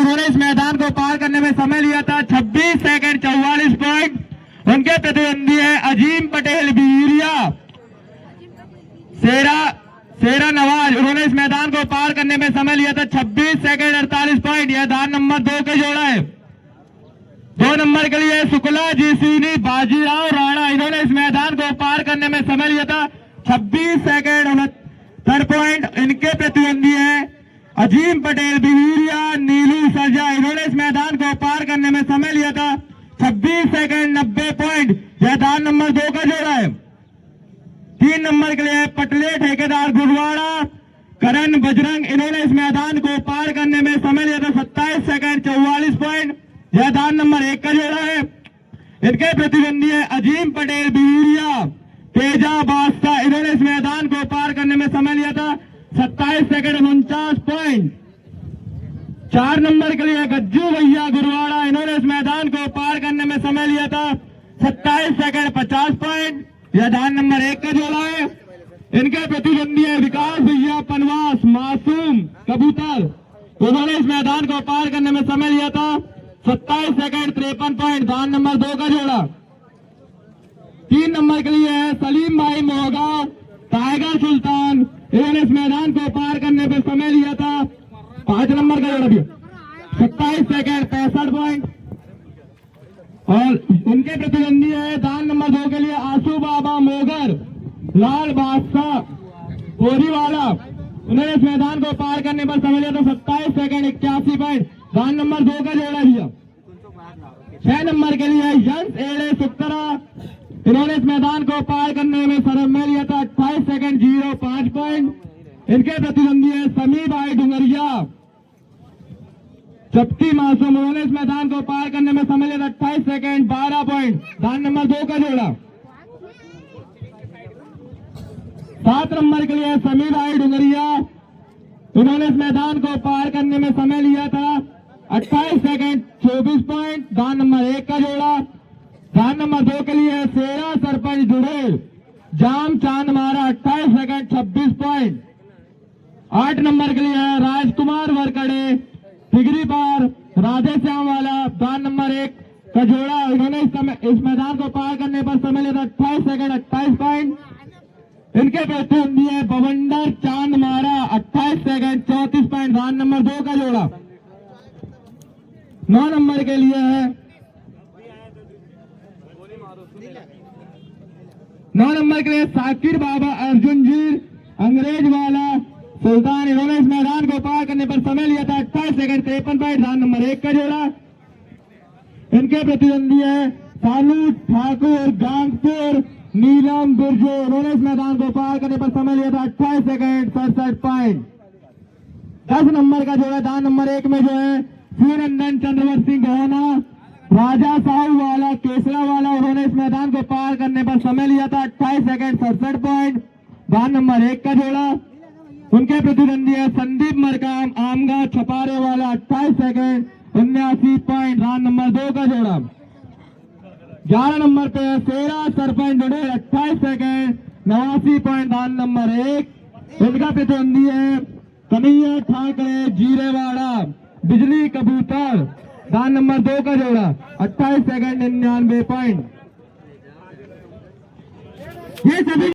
उन्होंने इस मैदान को पार करने में समय लिया था 26 सेकंड 44 पॉइंट। उनके प्रतिद्वंदी है अजीम पटेल बिहिरिया सेरा नवाज। उन्होंने इस मैदान को पार करने में समय लिया था 26 सेकंड 48 पॉइंट। यह दान नंबर 2 के जोड़ा है। 2 नंबर के लिए शुक्ला जीसीनी बाजीराव राणा। इन्होंने इस मैदान को पार करने में समय लिया था 26 सेकंड 69 पॉइंट। इनके प्रतिद्वंदी है अजीम पटेल बिहिरिया नीलू सरजा। इन्होंने इस मैदान को पार करने में समय लिया था 26 सेकंड 90 पॉइंट। यह दान नंबर 2 का जोड़ा है। 3 नंबर के लिए पटले ठेकेदार गुरवाड़ा करण बजरंग। इन्होंने इस मैदान को पार करने में समय लिया था 27 सेकंड 44 पॉइंट। यह दान नंबर 1 का जोड़ा है। इनके प्रतिद्वंदी है अजीम पटेल बिहिरिया तेजा बादशाह। इन्होंने इस मैदान को पार करने में समय लिया था 27 सेकंड 49 पॉइंट। 4 नंबर के लिए गज्जू भैया गुरवाड़ा। इन्होंने इस मैदान को पार करने में समय लिया था 27 सेकंड 50 पॉइंट। यह दान नंबर 1 का जोड़ा है। इनके प्रतिद्वंदी है विकास भैया पनवास मासूम कबूतर। उन्होंने इस मैदान को पार करने में समय लिया था 27 सेकंड 53 पॉइंट। दान नंबर 2 का जोड़ा। 3 नंबर के लिए है सलीम भाई मोहगा टाइगर सुल्तान। इन्होंने इस मैदान को पार करने में समय लिया था 5 नंबर का जोड़ा भी 27 सेकंड 65 पॉइंट। और उनके प्रतिद्वंदी है दान नंबर 2 के लिए आंसू बाबा मोगर लाल बादशाह कोरीवाला। उन्होंने इस मैदान को पार करने पर समय लिया था 27 सेकंड 81 पॉइंट। दान नंबर 2 का जोड़ा दिया। 6 नंबर के लिए यंस एड़े सुक्तरा। इन्होंने इस मैदान को पार करने में समय लिया था 28 सेकंड 05 पॉइंट। इनके प्रतिद्वंदी है समी भाई डुंगरिया चपटी मासूम। उन्होंने इस मैदान को पार करने में समय लिया था 28 सेकंड 12 पॉइंट। दान नंबर 2 का जोड़ा। 7 नंबर के लिए समी भाई डुंगरिया। उन्होंने इस मैदान को पार करने में समय लिया था 28 सेकंड 24 पॉइंट। दान नंबर 1 का जोड़ा। दान नंबर 2 के लिए सेरा सरपंच जुड़े जाम चांद मारा 28 सेकंड 26 पॉइंट। 8 नंबर के लिए है राजकुमार वरकड़े डिग्री पार राधे श्याम वाला। दान नंबर 1 का जोड़ा। इन्होंने इस मैदान को पार करने पर समय लिया था 28 सेकंड 28 पॉइंट। इनके प्रतिद्वंदी है बवंडर चांद मारा 28 सेकंड 34 पॉइंट। दान नंबर 2 का जोड़ा। 9 नंबर के लिए है 9 नंबर के लिए साकिर बाबा अर्जुन जी अंग्रेज वाला सुल्तान। इन्होंने इस मैदान को पार करने पर समय लिया था 28 सेकंड 53 पॉइंट। दान नंबर 1 का जोड़ा। इनके प्रतिद्वंदी है सालू ठाकुर गांगपुर नीलम बिरजू। उन्होंने इस मैदान को पार करने पर समय लिया था 28 सेकंड 67 पॉइंट। 10 नंबर का जोड़ा। दान नंबर 1 में जो है सूर्यनंदन चंद्रवंशी गहना राजा साहू वाला केसरा वाला। उन्होंने इस मैदान को पार करने पर समय लिया था 28 सेकंड 67 पॉइंट। दान नंबर 1 का जोड़ा। उनके प्रतिद्वंदी है संदीप मरकाम आमगा छपारे वाला 28 सेकंड 79 पॉइंट। दान नंबर 2 का जोड़ा। 11 नंबर पे सेरा सरपंच जुड़े 28 सेकंड 89 पॉइंट। दान नंबर 1। इनका प्रतिद्वंदी है कन्हैया ठाकरे जीरेवाड़ा बिजली कबूतर। दान नंबर 2 का जोड़ा 28 सेकंड 99 पॉइंट। ये सभी